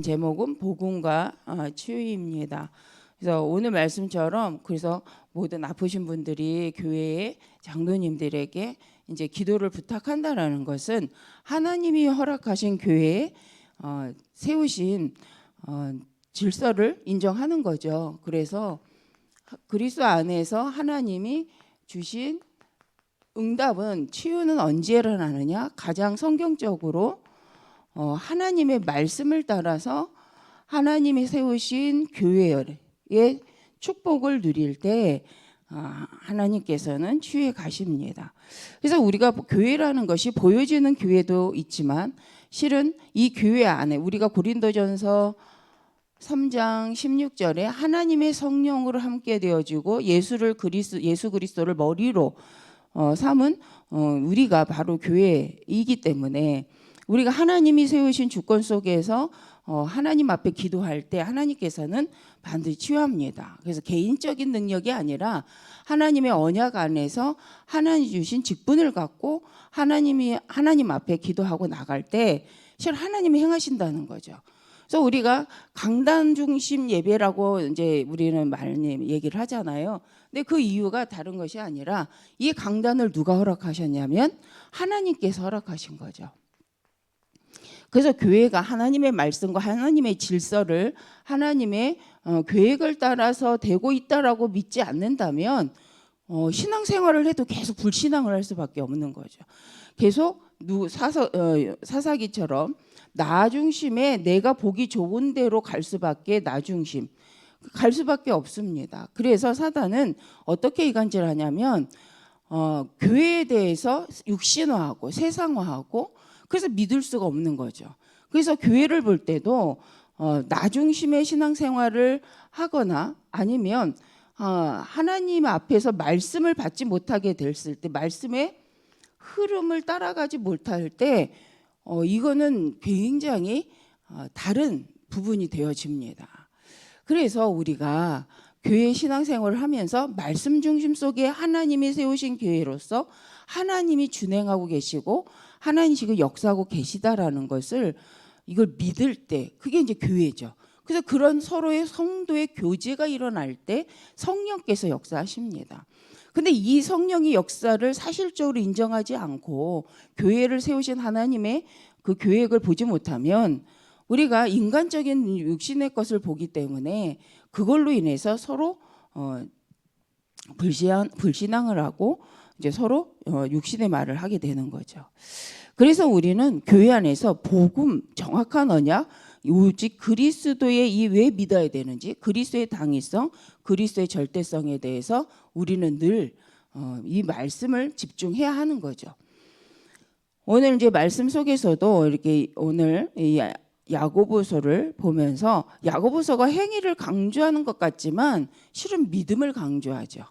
제목은 복음과 치유입니다. 그래서 오늘 말씀처럼 그래서 모든 아프신 분들이 교회의 장로님들에게 이제 기도를 부탁한다라는 것은 하나님이 허락하신 교회에 세우신 질서를 인정하는 거죠. 그래서 그리스도 안에서 하나님이 주신 응답은 치유는 언제 일어나느냐? 가장 성경적으로 하나님의 말씀을 따라서 하나님이 세우신 교회의 축복을 누릴 때 하나님께서는 치유에 가십니다. 그래서 우리가 교회라는 것이 보여지는 교회도 있지만 실은 이 교회 안에 우리가 고린도전서 3장 16절에 하나님의 성령으로 함께 되어지고 예수 그리스도를 머리로 삼은 우리가 바로 교회이기 때문에 우리가 하나님이 세우신 주권 속에서 하나님 앞에 기도할 때 하나님께서는 반드시 치유합니다. 그래서 개인적인 능력이 아니라 하나님의 언약 안에서 하나님 주신 직분을 갖고 하나님 앞에 기도하고 나갈 때 실은 하나님이 행하신다는 거죠. 그래서 우리가 강단 중심 예배라고 이제 우리는 많이 얘기를 하잖아요. 근데 그 이유가 다른 것이 아니라 이 강단을 누가 허락하셨냐면 하나님께서 허락하신 거죠. 그래서 교회가 하나님의 말씀과 하나님의 질서를 하나님의 계획을 따라서 되고 있다라고 믿지 않는다면 신앙생활을 해도 계속 불신앙을 할 수밖에 없는 거죠. 계속 사사기처럼 나 중심에 내가 보기 좋은 대로 갈 수밖에 갈 수밖에 없습니다. 그래서 사단은 어떻게 이간질을 하냐면 교회에 대해서 육신화하고 세상화하고 그래서 믿을 수가 없는 거죠. 그래서 교회를 볼 때도 나 중심의 신앙생활을 하거나 아니면 하나님 앞에서 말씀을 받지 못하게 됐을 때 말씀의 흐름을 따라가지 못할 때 이거는 굉장히 다른 부분이 되어집니다. 그래서 우리가 교회 신앙생활을 하면서 말씀 중심 속에 하나님이 세우신 교회로서 하나님이 준행하고 계시고 하나님이 지금 역사하고 계시다라는 것을 이걸 믿을 때 그게 이제 교회죠. 그래서 그런 서로의 성도의 교제가 일어날 때 성령께서 역사하십니다. 근데 이 성령의 역사를 사실적으로 인정하지 않고 교회를 세우신 하나님의 그 계획을 보지 못하면 우리가 인간적인 육신의 것을 보기 때문에 그걸로 인해서 서로 불신앙을 하고 이제 서로 육신의 말을 하게 되는 거죠. 그래서 우리는 교회 안에서 복음, 정확한 언약, 오직 그리스도의 이 왜 믿어야 되는지, 그리스도의 당위성, 그리스도의 절대성에 대해서 우리는 늘 이 말씀을 집중해야 하는 거죠. 오늘 이제 말씀 속에서도 이렇게 오늘 이 야고보서를 보면서 야고보서가 행위를 강조하는 것 같지만 실은 믿음을 강조하죠.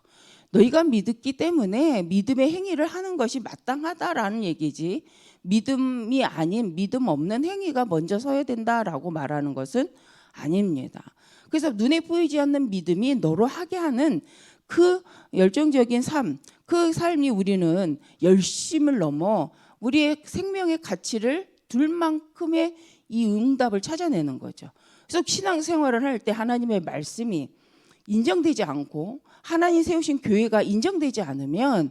너희가 믿었기 때문에 믿음의 행위를 하는 것이 마땅하다라는 얘기지 믿음이 아닌 믿음 없는 행위가 먼저 서야 된다라고 말하는 것은 아닙니다. 그래서 눈에 보이지 않는 믿음이 너로 하게 하는 그 열정적인 삶, 그 삶이 우리는 열심을 넘어 우리의 생명의 가치를 둘 만큼의 이 응답을 찾아내는 거죠. 그래서 신앙생활을 할 때 하나님의 말씀이 인정되지 않고 하나님 세우신 교회가 인정되지 않으면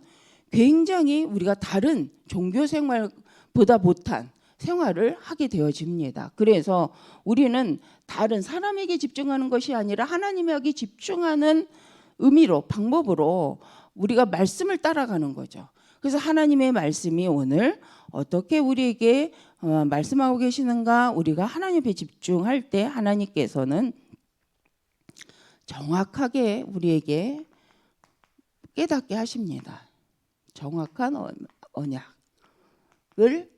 굉장히 우리가 다른 종교 생활보다 못한 생활을 하게 되어집니다. 그래서 우리는 다른 사람에게 집중하는 것이 아니라 하나님에게 집중하는 의미로 방법으로 우리가 말씀을 따라가는 거죠. 그래서 하나님의 말씀이 오늘 어떻게 우리에게 말씀하고 계시는가 우리가 하나님에 집중할 때 하나님께서는 정확하게 우리에게 깨닫게 하십니다. 정확한 언약을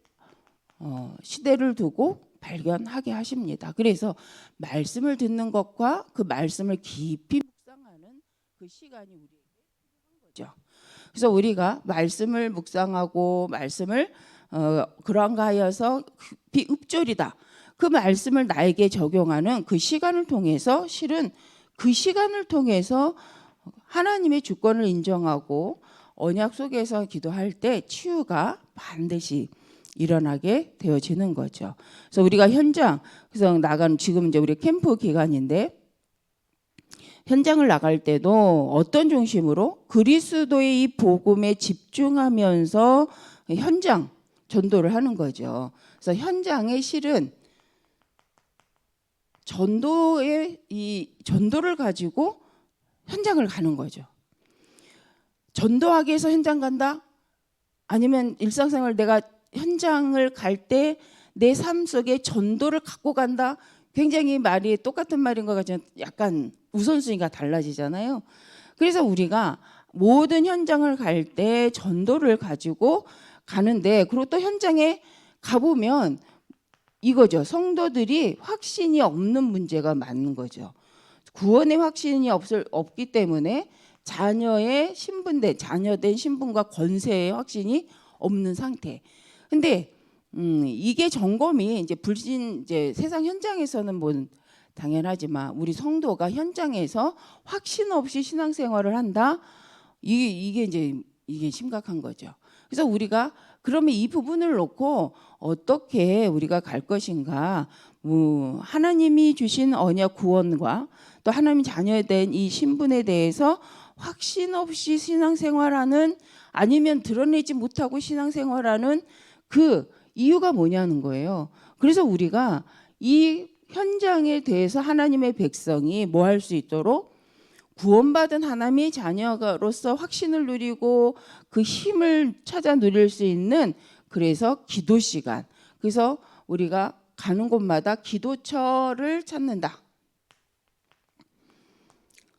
시대를 두고 발견하게 하십니다. 그래서 말씀을 듣는 것과 그 말씀을 깊이 묵상하는 그 시간이 우리에게 필요한 거죠. 그래서 우리가 말씀을 묵상하고 말씀을 그런가 하여서 깊이 읊조리다. 그 말씀을 나에게 적용하는 그 시간을 통해서 실은 그 시간을 통해서 하나님의 주권을 인정하고 언약 속에서 기도할 때 치유가 반드시 일어나게 되어지는 거죠. 그래서 우리가 현장, 그래서 나가는 지금 이제 우리 캠프 기간인데 현장을 나갈 때도 어떤 중심으로 그리스도의 이 복음에 집중하면서 현장 전도를 하는 거죠. 그래서 현장에 실은 전도를 가지고 현장을 가는 거죠. 전도하기 위해서 현장 간다? 아니면 일상생활 내가 현장을 갈 때 내 삶 속에 전도를 갖고 간다? 굉장히 말이 똑같은 말인 것 같지만 약간 우선순위가 달라지잖아요. 그래서 우리가 모든 현장을 갈 때 전도를 가지고 가는데, 그리고 또 현장에 가보면 이거죠. 성도들이 확신이 없는 문제가 많은 거죠. 구원의 확신이 없기 때문에 자녀된 신분과 권세의 확신이 없는 상태. 근데 이게 점검이 이제 세상 현장에서는 뭐 당연하지만 우리 성도가 현장에서 확신 없이 신앙생활을 한다. 이게 심각한 거죠. 그래서 우리가 그러면 이 부분을 놓고 어떻게 우리가 갈 것인가? 하나님이 주신 언약 구원과 또 하나님 자녀된 이 신분에 대해서 확신 없이 신앙생활하는, 아니면 드러내지 못하고 신앙생활하는 그 이유가 뭐냐는 거예요. 그래서 우리가 이 현장에 대해서 하나님의 백성이 뭐 할 수 있도록 구원받은 하나님의 자녀로서 확신을 누리고 그 힘을 찾아 누릴 수 있는, 그래서 기도 시간. 그래서 우리가 가는 곳마다 기도처를 찾는다.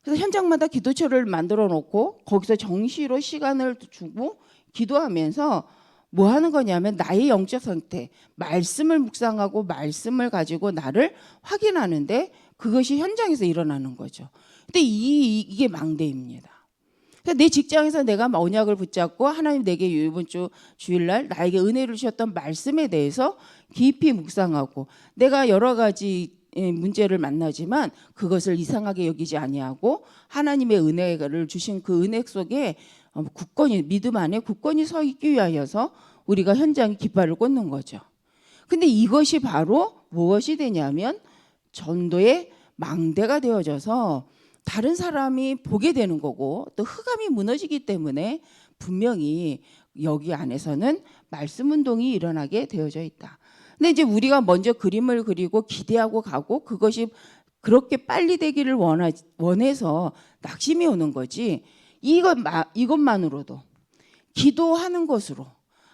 그래서 현장마다 기도처를 만들어 놓고 거기서 정시로 시간을 주고 기도하면서 뭐 하는 거냐면 나의 영적 상태, 말씀을 묵상하고 말씀을 가지고 나를 확인하는데 그것이 현장에서 일어나는 거죠. 근데 이게 망대입니다. 그래서 내 직장에서 내가 언약을 붙잡고 하나님 내게 이번 주 주일날 나에게 은혜를 주셨던 말씀에 대해서 깊이 묵상하고, 내가 여러 가지 문제를 만나지만 그것을 이상하게 여기지 아니하고 하나님의 은혜를 주신 그 은혜 속에 굳건히, 믿음 안에 굳건히 서 있기 위하여서 우리가 현장에 깃발을 꽂는 거죠. 근데 이것이 바로 무엇이 되냐면 전도의 망대가 되어져서 다른 사람이 보게 되는 거고, 또 흑암이 무너지기 때문에 분명히 여기 안에서는 말씀 운동이 일어나게 되어져 있다. 근데 이제 우리가 먼저 그림을 그리고 기대하고 가고 그것이 그렇게 빨리 되기를 원해서 낙심이 오는 거지, 이것만으로도 기도하는 것으로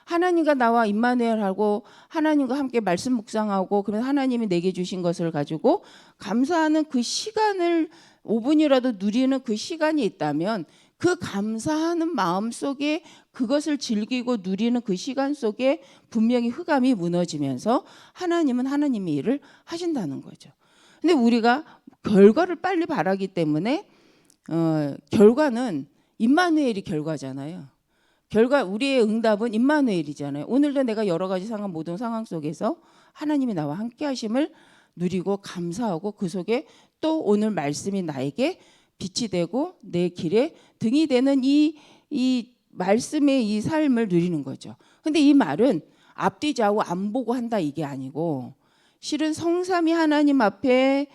하나님과 나와 임마누엘하고 하나님과 함께 말씀 묵상하고, 그러면 하나님이 내게 주신 것을 가지고 감사하는 그 시간을 5분이라도 누리는 그 시간이 있다면, 그 감사하는 마음 속에 그것을 즐기고 누리는 그 시간 속에 분명히 흑암이 무너지면서 하나님은 하나님의 일을 하신다는 거죠. 근데 우리가 결과를 빨리 바라기 때문에 결과는 임마누엘이 결과잖아요. 우리의 응답은 임마누엘이잖아요. 오늘도 내가 여러 가지 모든 상황 속에서 하나님이 나와 함께 하심을 누리고 감사하고 그 속에 또 오늘 말씀이 나에게 빛이 되고 내 길에 등이 되는 이 말씀의 이 삶을 누리는 거죠. 근데 이 말은 앞뒤 좌우 안 보고 한다 이게 아니고, 실은 성삼위 하나님 앞에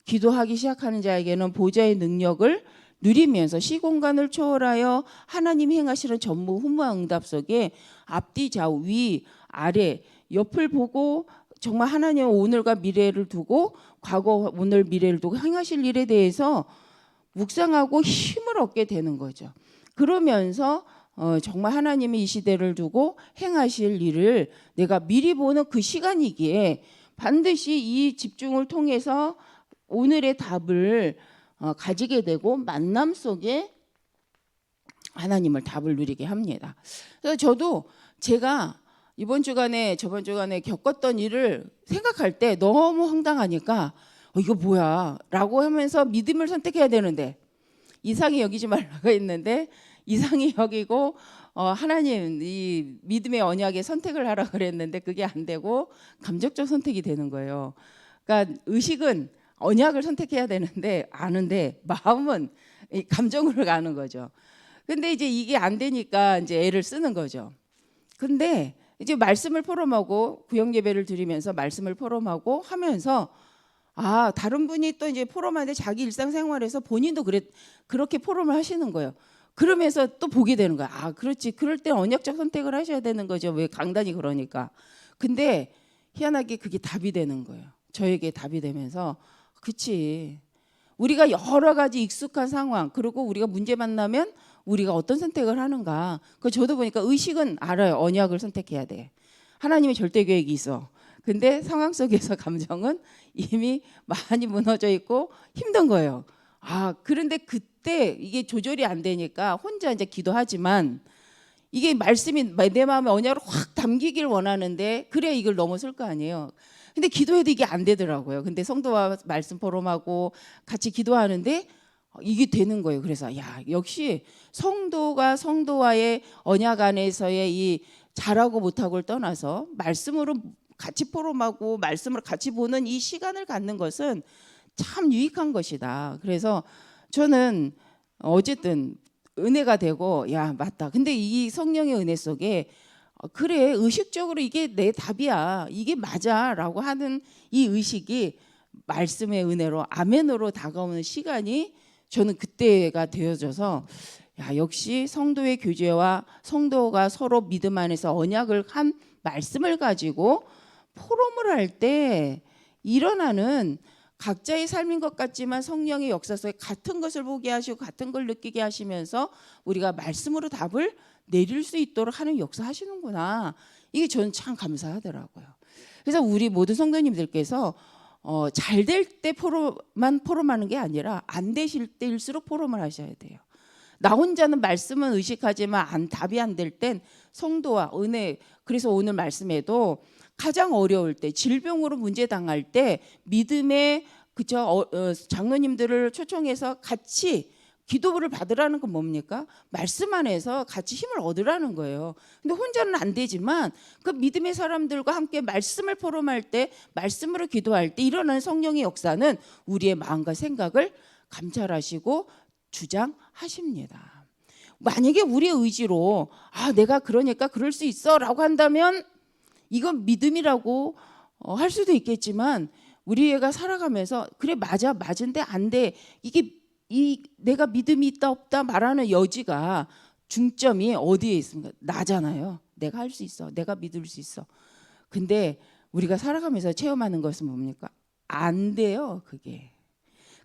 기도하기 시작하는 자에게는 보좌의 능력을 누리면서 시공간을 초월하여 하나님이 행하시는 전무후무한 응답 속에 앞뒤 좌우 위 아래 옆을 보고 정말 하나님은 오늘과 미래를 두고 과거 오늘 미래를 두고 행하실 일에 대해서 묵상하고 힘을 얻게 되는 거죠. 그러면서 정말 하나님이 이 시대를 두고 행하실 일을 내가 미리 보는 그 시간이기에 반드시 이 집중을 통해서 오늘의 답을 가지게 되고 만남 속에 하나님을 답을 누리게 합니다. 그래서 저도 제가 이번 주간에 저번 주간에 겪었던 일을 생각할 때 너무 황당하니까 이거 뭐야 라고 하면서 믿음을 선택해야 되는데 이상히 여기지 말라고 했는데 이상히 여기고 하나님 이 믿음의 언약에 선택을 하라 그랬는데 그게 안 되고 감정적 선택이 되는 거예요. 그러니까 의식은 언약을 선택해야 되는데 아는데 마음은 감정으로 가는 거죠. 근데 이제 이게 안 되니까 이제 애를 쓰는 거죠. 근데 이제 말씀을 포럼하고 구역 예배를 드리면서 말씀을 포럼하고 하면서 다른 분이 또 이제 포럼하는데 자기 일상생활에서 본인도 그렇게 포럼을 하시는 거예요. 그러면서 또 보게 되는 거야. 그렇지. 그럴 때 언약적 선택을 하셔야 되는 거죠. 왜 강단이 그러니까. 근데 희한하게 그게 답이 되는 거예요. 저에게 답이 되면서 그치. 우리가 여러 가지 익숙한 상황 그리고 우리가 문제 만나면 우리가 어떤 선택을 하는가. 그 저도 보니까 의식은 알아요. 언약을 선택해야 돼. 하나님의 절대 계획이 있어. 근데 상황 속에서 감정은 이미 많이 무너져 있고 힘든 거예요. 그런데 그때 이게 조절이 안 되니까 혼자 이제 기도하지만 이게 말씀이 내 마음에 언약으로 확 담기길 원하는데 그래 이걸 넘어설 거 아니에요. 근데 기도해도 이게 안 되더라고요. 근데 성도와 말씀 포럼하고 같이 기도하는데 이게 되는 거예요. 그래서 역시 성도가 성도와의 언약 안에서의 이 잘하고 못하고를 떠나서 말씀으로 같이 포럼하고 말씀을 같이 보는 이 시간을 갖는 것은 참 유익한 것이다. 그래서 저는 어쨌든 은혜가 되고 맞다. 근데 이 성령의 은혜 속에 그래 의식적으로 이게 내 답이야. 이게 맞아라고 하는 이 의식이 말씀의 은혜로 아멘으로 다가오는 시간이 저는 그때가 되어져서 역시 성도의 교제와 성도가 서로 믿음 안에서 언약을 한 말씀을 가지고 포럼을 할 때 일어나는 각자의 삶인 것 같지만 성령의 역사 속에 같은 것을 보게 하시고 같은 걸 느끼게 하시면서 우리가 말씀으로 답을 내릴 수 있도록 하는 역사 하시는구나. 이게 저는 참 감사하더라고요. 그래서 우리 모든 성도님들께서 잘 될 때 포럼하는 게 아니라 안 되실 때일수록 포럼을 하셔야 돼요. 나 혼자는 말씀은 의식하지만 답이 안 될 땐 성도와 은혜. 그래서 오늘 말씀에도 가장 어려울 때 질병으로 문제 당할 때 믿음의 장로님들을 초청해서 같이 기도를 받으라는 건 뭡니까? 말씀 안에서 같이 힘을 얻으라는 거예요. 근데 혼자는 안 되지만 그 믿음의 사람들과 함께 말씀을 포럼할 때 말씀으로 기도할 때 일어나는 성령의 역사는 우리의 마음과 생각을 감찰하시고 주장하십니다. 만약에 우리의 의지로 내가 그러니까 그럴 수 있어 라고 한다면 이건 믿음이라고 할 수도 있겠지만 우리 애가 살아가면서 그래 맞은데 안 돼. 이게 내가 믿음이 있다 없다 말하는 여지가 중점이 어디에 있습니까? 나잖아요. 내가 할 수 있어. 내가 믿을 수 있어. 근데 우리가 살아가면서 체험하는 것은 뭡니까? 안 돼요. 그게.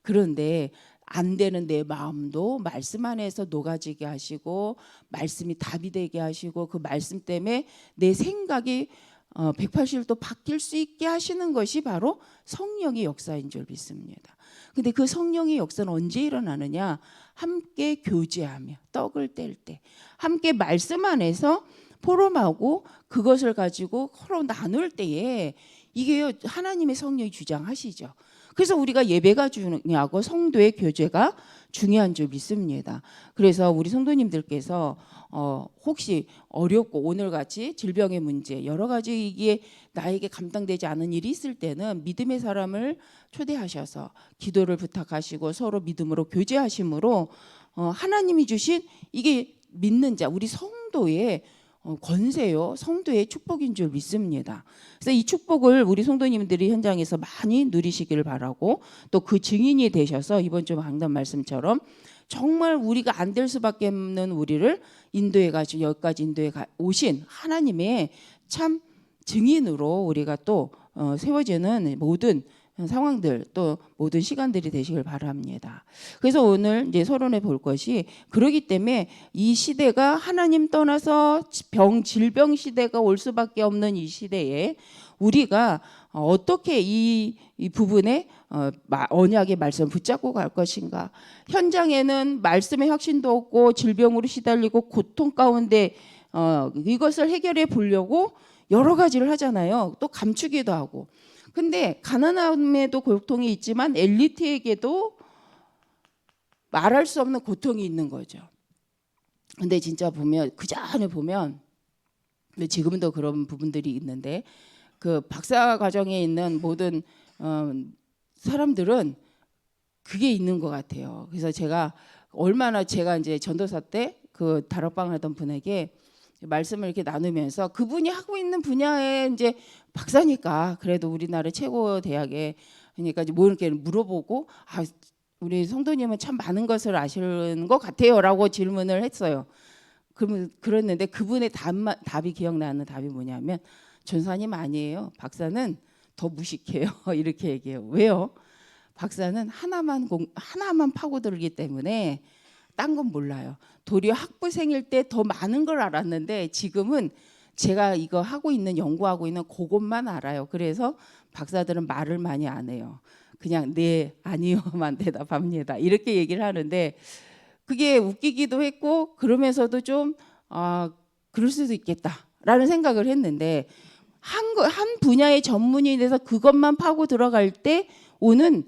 그런데 안 되는 내 마음도 말씀 안에서 녹아지게 하시고 말씀이 답이 되게 하시고 그 말씀 때문에 내 생각이 180도 바뀔 수 있게 하시는 것이 바로 성령의 역사인 줄 믿습니다. 근데 그 성령의 역사는 언제 일어나느냐? 함께 교제하며 떡을 뗄 때 함께 말씀 안에서 포럼하고 그것을 가지고 서로 나눌 때에 이게 하나님의 성령이 주장하시죠. 그래서 우리가 예배가 중요하고 성도의 교제가 중요한 줄 믿습니다. 그래서 우리 성도님들께서 혹시 어렵고 오늘같이 질병의 문제 여러 가지 이게 나에게 감당되지 않은 일이 있을 때는 믿음의 사람을 초대하셔서 기도를 부탁하시고 서로 믿음으로 교제하심으로 하나님이 주신 이게 믿는 자 우리 성도의 권세요 성도의 축복인 줄 믿습니다. 그래서 이 축복을 우리 성도님들이 현장에서 많이 누리시기를 바라고 또 그 증인이 되셔서 이번 주 강단 말씀처럼 정말 우리가 안 될 수밖에 없는 우리를 인도해 가지고 여기까지 인도해 오신 하나님의 참 증인으로 우리가 또 세워지는 모든 상황들 또 모든 시간들이 되시길 바랍니다. 그래서 오늘 이제 서론해 볼 것이 그러기 때문에 이 시대가 하나님 떠나서 질병 시대가 올 수밖에 없는 이 시대에 우리가 어떻게 이 부분에 언약의 말씀을 붙잡고 갈 것인가. 현장에는 말씀의 확신도 없고 질병으로 시달리고 고통 가운데 이것을 해결해 보려고 여러 가지를 하잖아요. 또 감추기도 하고. 근데 가난함에도 고통이 있지만 엘리트에게도 말할 수 없는 고통이 있는 거죠. 근데 진짜 보면 그저 안에 보면 지금도 그런 부분들이 있는데 그 박사 과정에 있는 모든 사람들은 그게 있는 것 같아요. 그래서 제가 이제 전도사 때 그 다락방 하던 분에게 말씀을 이렇게 나누면서 그분이 하고 있는 분야에 이제 박사니까 그래도 우리나라 최고 대학에 그러니까 이제 뭐 이렇게 물어보고 우리 성도님은 참 많은 것을 아시는 것 같아요라고 질문을 했어요. 그랬는데 그분의 답이 기억나는 답이 뭐냐면 전사님 아니에요. 박사는 더 무식해요. 이렇게 얘기해요. 왜요? 박사는 하나만 파고들기 때문에 딴 건 몰라요. 도리어 학부생일 때 더 많은 걸 알았는데 지금은 제가 이거 하고 있는 연구하고 있는 그것만 알아요. 그래서 박사들은 말을 많이 안 해요. 그냥 네 아니요만 대답합니다. 이렇게 얘기를 하는데 그게 웃기기도 했고 그러면서도 좀 그럴 수도 있겠다라는 생각을 했는데 한 분야의 전문이 돼서 그것만 파고 들어갈 때 오는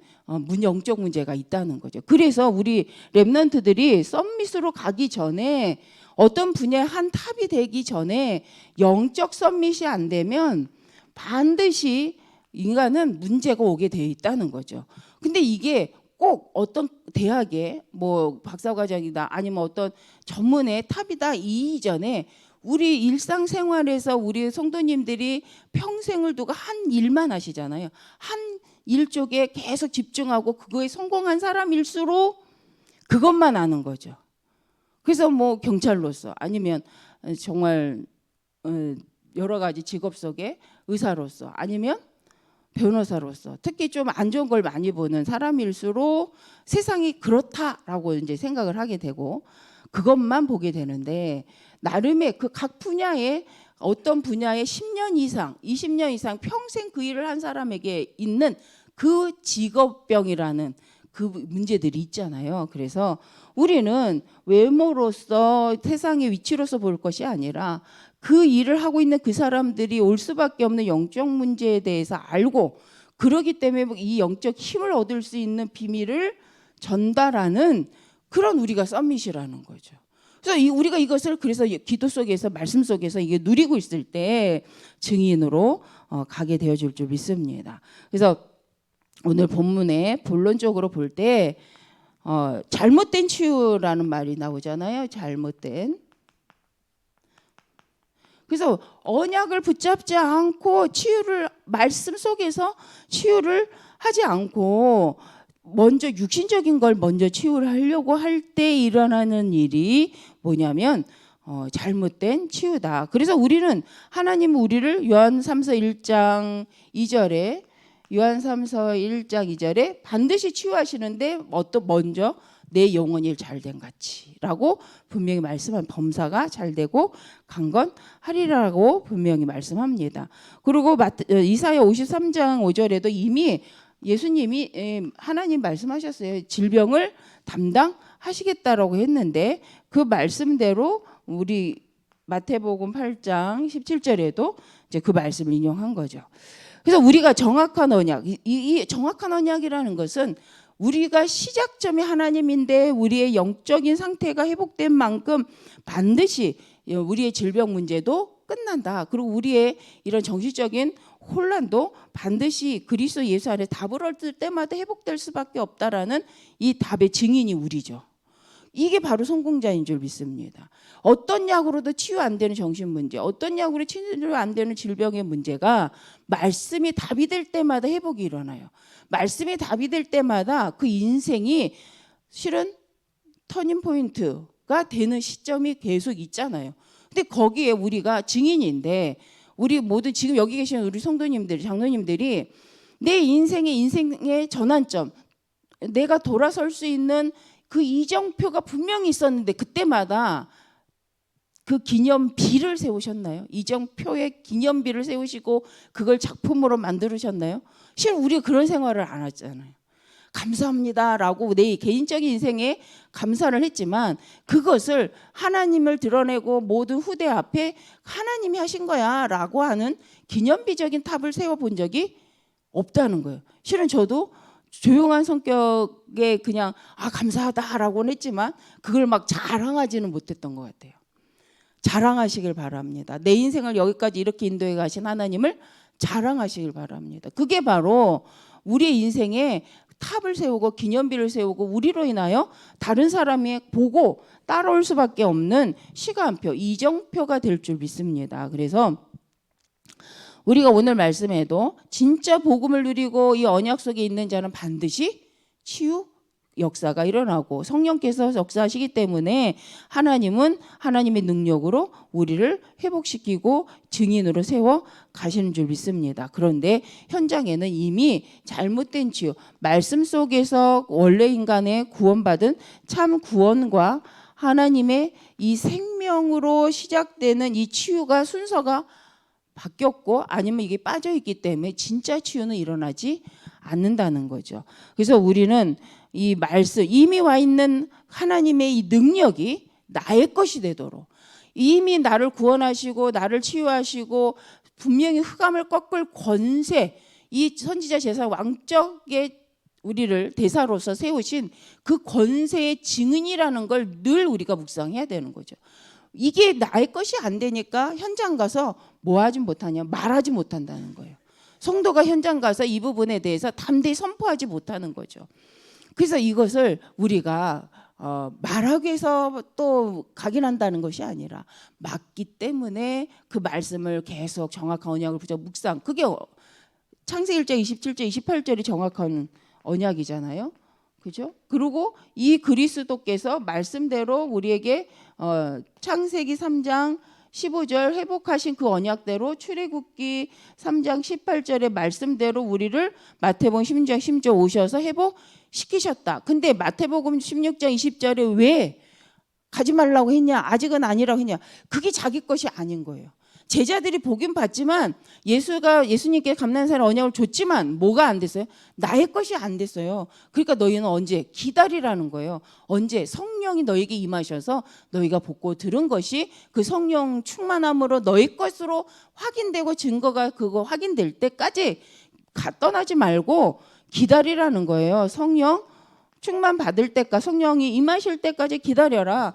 영적 문제가 있다는 거죠. 그래서 우리 렘넌트들이 썸밋으로 가기 전에 어떤 분야의 한 탑이 되기 전에 영적 썸밋이 안 되면 반드시 인간은 문제가 오게 돼 있다는 거죠. 근데 이게 꼭 어떤 대학에 뭐 박사과정이다 아니면 어떤 전문의 탑이다 이전에 우리 일상생활에서 우리 성도님들이 평생을 두고 한 일만 하시잖아요. 한 일 쪽에 계속 집중하고 그거에 성공한 사람일수록 그것만 아는 거죠. 그래서 뭐 경찰로서 아니면 정말 여러 가지 직업 속에 의사로서 아니면 변호사로서 특히 좀 안 좋은 걸 많이 보는 사람일수록 세상이 그렇다라고 이제 생각을 하게 되고 그것만 보게 되는데 나름의 그 각 분야에 어떤 분야에 10년 이상, 20년 이상 평생 그 일을 한 사람에게 있는 그 직업병이라는 그 문제들이 있잖아요. 그래서 우리는 외모로서 세상의 위치로서 볼 것이 아니라 그 일을 하고 있는 그 사람들이 올 수밖에 없는 영적 문제에 대해서 알고 그러기 때문에 이 영적 힘을 얻을 수 있는 비밀을 전달하는 그런 우리가 썸밋이라는 거죠. 그래서 우리가 이것을 그래서 기도 속에서 말씀 속에서 이게 누리고 있을 때 증인으로 가게 되어줄 줄 믿습니다. 그래서 오늘 본문에 본론적으로 볼 때 잘못된 치유라는 말이 나오잖아요. 잘못된. 그래서 언약을 붙잡지 않고 치유를 말씀 속에서 치유를 하지 않고 먼저 육신적인 걸 먼저 치유를 하려고 할 때 일어나는 일이 뭐냐면 잘못된 치유다. 그래서 우리는 하나님은 우리를 요한 3서 1장 2절에 요한 3서 1장 2절에 반드시 치유하시는데 먼저 내 영혼이 잘된 같이라고 분명히 말씀한 범사가 잘되고 강건하리라고 분명히 말씀합니다. 그리고 이사야 53장 5절에도 이미 예수님이 하나님 말씀하셨어요. 질병을 담당하시겠다라고 했는데 그 말씀대로 우리 마태복음 8장 17절에도 이제 그 말씀을 인용한 거죠. 그래서 우리가 정확한 언약, 이 정확한 언약이라는 것은 우리가 시작점이 하나님인데 우리의 영적인 상태가 회복된 만큼 반드시 우리의 질병 문제도 끝난다. 그리고 우리의 이런 정신적인 혼란도 반드시 그리스도 예수 안에 답을 얻을 때마다 회복될 수밖에 없다라는 이 답의 증인이 우리죠. 이게 바로 성공자인 줄 믿습니다. 어떤 약으로도 치유 안 되는 정신 문제, 어떤 약으로 치유 안 되는 질병의 문제가 말씀이 답이 될 때마다 회복이 일어나요. 말씀이 답이 될 때마다 그 인생이 실은 터닝 포인트가 되는 시점이 계속 있잖아요. 근데 거기에 우리가 증인인데 우리 모두 지금 여기 계시는 우리 성도님들, 장로님들이 내 인생의 전환점, 내가 돌아설 수 있는 그 이정표가 분명히 있었는데 그때마다 그 기념비를 세우셨나요? 이정표의 기념비를 세우시고 그걸 작품으로 만들으셨나요? 실은 우리가 그런 생활을 안 하잖아요. 감사합니다라고 내 개인적인 인생에 감사를 했지만 그것을 하나님을 드러내고 모든 후대 앞에 하나님이 하신 거야라고 하는 기념비적인 탑을 세워본 적이 없다는 거예요. 실은 저도 조용한 성격에 그냥 감사하다라고는 했지만 그걸 막 자랑하지는 못했던 것 같아요. 자랑하시길 바랍니다. 내 인생을 여기까지 이렇게 인도해 가신 하나님을 자랑하시길 바랍니다. 그게 바로 우리의 인생에 탑을 세우고 기념비를 세우고 우리로 인하여 다른 사람이 보고 따라올 수밖에 없는 시간표, 이정표가 될 줄 믿습니다. 그래서 우리가 오늘 말씀에도 진짜 복음을 누리고 이 언약 속에 있는 자는 반드시 치유 역사가 일어나고 성령께서 역사하시기 때문에 하나님은 하나님의 능력으로 우리를 회복시키고 증인으로 세워 가시는 줄 믿습니다. 그런데 현장에는 이미 잘못된 치유, 말씀 속에서 원래 인간의 구원받은 참 구원과 하나님의 이 생명으로 시작되는 이 치유가 순서가 바뀌었고 아니면 이게 빠져 있기 때문에 진짜 치유는 일어나지 않는다는 거죠. 그래서 우리는 이 말씀, 이미 와 있는 하나님의 이 능력이 나의 것이 되도록, 이미 나를 구원하시고 나를 치유하시고 분명히 흑암을 꺾을 권세, 이 선지자 제사 왕적의 우리를 대사로서 세우신 그 권세의 증인이라는 걸 늘 우리가 묵상해야 되는 거죠. 이게 나의 것이 안 되니까 현장 가서 뭐 하지 못하냐, 말하지 못한다는 거예요. 성도가 현장 가서 이 부분에 대해서 담대히 선포하지 못하는 거죠. 그래서 이것을 우리가 말하기 위해서 또 각인한다는 것이 아니라 맞기 때문에 그 말씀을 계속 정확한 언약을 붙여 묵상, 그게 창세기 1장 27절 28절이 정확한 언약이잖아요. 그죠? 그리고 이 그리스도께서 말씀대로 우리에게 창세기 3장 15절 회복하신 그 언약대로 출애굽기 3장 18절의 말씀대로 우리를 마태복음 16장 10절 오셔서 회복시키셨다. 근데 마태복음 16장 20절에 왜 가지 말라고 했냐, 아직은 아니라고 했냐, 그게 자기 것이 아닌 거예요. 제자들이 보긴 봤지만 예수님께 감난산의 언약을 줬지만 뭐가 안 됐어요? 나의 것이 안 됐어요. 그러니까 너희는 언제? 기다리라는 거예요. 언제? 성령이 너에게 임하셔서 너희가 복고 들은 것이 그 성령 충만함으로 너희 것으로 확인되고 증거가 그거 확인될 때까지 떠나지 말고 기다리라는 거예요. 성령 충만 받을 때까지, 성령이 임하실 때까지 기다려라.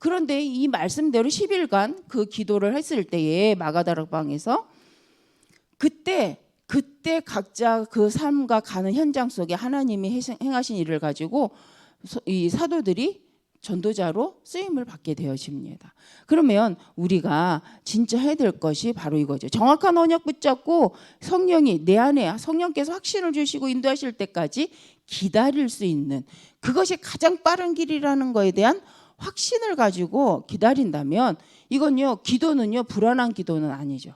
그런데 이 말씀대로 10일간 그 기도를 했을 때에 마가다락방에서 그때 각자 그 삶과 가는 현장 속에 하나님이 행하신 일을 가지고 이 사도들이 전도자로 쓰임을 받게 되어집니다. 그러면 우리가 진짜 해야 될 것이 바로 이거죠. 정확한 언약 붙잡고 성령이 내 안에, 성령께서 확신을 주시고 인도하실 때까지 기다릴 수 있는, 그것이 가장 빠른 길이라는 거에 대한 확신을 가지고 기다린다면, 이건요, 기도는요, 불안한 기도는 아니죠.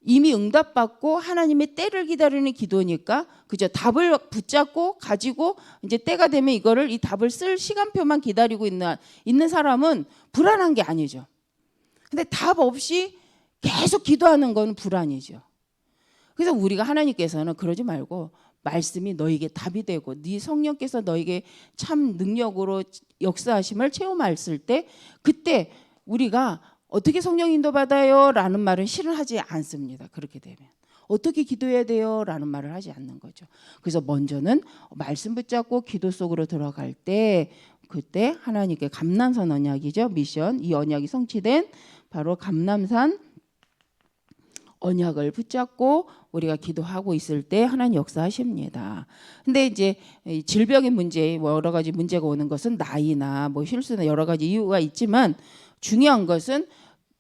이미 응답받고 하나님의 때를 기다리는 기도니까, 그죠? 답을 붙잡고 가지고 이제 때가 되면 이거를, 이 답을 쓸 시간표만 기다리고 있는 사람은 불안한 게 아니죠. 근데 답 없이 계속 기도하는 건 불안이죠. 그래서 우리가 하나님께서는 그러지 말고 말씀이 너에게 답이 되고 네 성령께서 너에게 참 능력으로 역사하심을 체험했을 때, 그때 우리가 어떻게 성령 인도 받아요? 라는 말은 실은 하지 않습니다. 그렇게 되면 어떻게 기도해야 돼요? 라는 말을 하지 않는 거죠. 그래서 먼저는 말씀 붙잡고 기도 속으로 들어갈 때, 그때 하나님께 감람산 언약이죠. 미션, 이 언약이 성취된 바로 감람산 언약을 붙잡고 우리가 기도하고 있을 때 하나님 역사하십니다. 근데 이제 질병의 문제, 여러 가지 문제가 오는 것은 나이나 뭐 실수나 여러 가지 이유가 있지만, 중요한 것은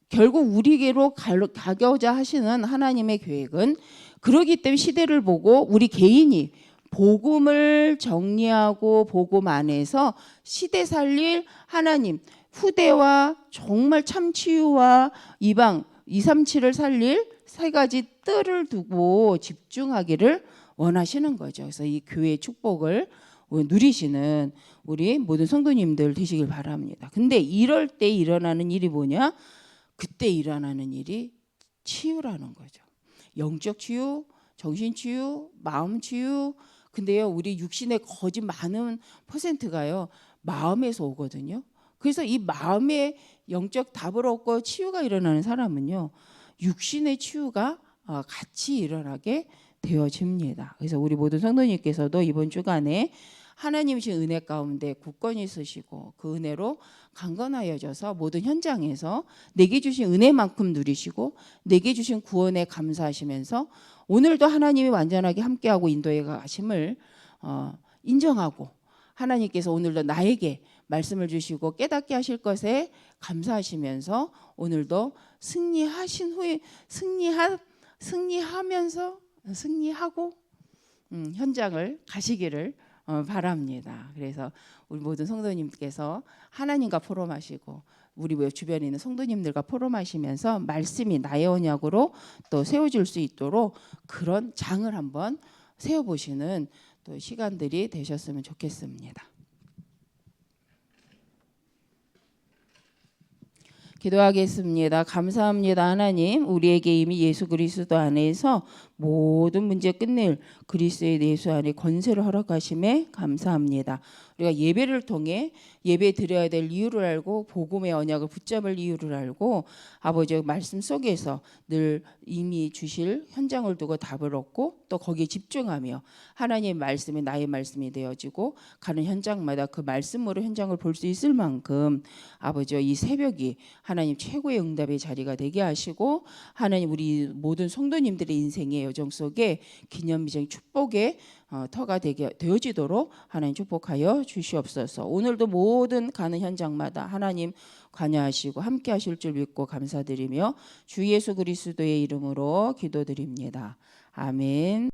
결국 우리에게로 가고자 하시는 하나님의 계획은, 그러기 때문에 시대를 보고 우리 개인이 복음을 정리하고 복음 안에서 시대 살릴 하나님, 후대와 정말 참 치유와 이방 237을 살릴 세 가지 뜰을 두고 집중하기를 원하시는 거죠. 그래서 이 교회의 축복을 누리시는 우리 모든 성도님들 되시길 바랍니다. 근데 이럴 때 일어나는 일이 뭐냐? 그때 일어나는 일이 치유라는 거죠. 영적 치유, 정신 치유, 마음 치유. 근데요, 우리 육신의 거짓 많은 퍼센트가요, 마음에서 오거든요. 그래서 이 마음의 영적 답을 얻고 치유가 일어나는 사람은요, 육신의 치유가 같이 일어나게 되어집니다. 그래서 우리 모든 성도님께서도 이번 주간에 하나님이신 은혜 가운데 굳건히 서시고 그 은혜로 강건하여져서 모든 현장에서 내게 주신 은혜만큼 누리시고 내게 주신 구원에 감사하시면서 오늘도 하나님이 완전하게 함께하고 인도해 가심을 인정하고 하나님께서 오늘도 나에게 말씀을 주시고 깨닫게 하실 것에 감사하시면서 오늘도 승리하신 후에 승리하면서 승리하고 현장을 가시기를 바랍니다. 그래서 우리 모든 성도님께서 하나님과 포럼하시고 우리 주변에 있는 성도님들과 포럼하시면서 말씀이 나의 언약으로 또 세워질 수 있도록 그런 장을 한번 세워보시는 또 시간들이 되셨으면 좋겠습니다. 기도하겠습니다. 감사합니다. 하나님, 우리에게 이미 예수 그리스도 안에서 모든 문제 끝낼 그리스도의 예수 안에 권세를 허락하심에 감사합니다. 우리가 예배를 통해 예배 드려야 될 이유를 알고 복음의 언약을 붙잡을 이유를 알고 아버지의 말씀 속에서 늘 이미 주실 현장을 두고 답을 얻고 또 거기에 집중하며 하나님의 말씀이 나의 말씀이 되어지고 가는 현장마다 그 말씀으로 현장을 볼 수 있을 만큼 아버지와 이 새벽이 하나님 최고의 응답의 자리가 되게 하시고 하나님 우리 모든 성도님들의 인생의 여정 속에 기념비적 축복의 터가 되어지도록 하나님 축복하여 주시옵소서. 오늘도 모든 가는 현장마다 하나님 관여하시고 함께 하실 줄 믿고 감사드리며 주 예수 그리스도의 이름으로 기도드립니다. 아멘.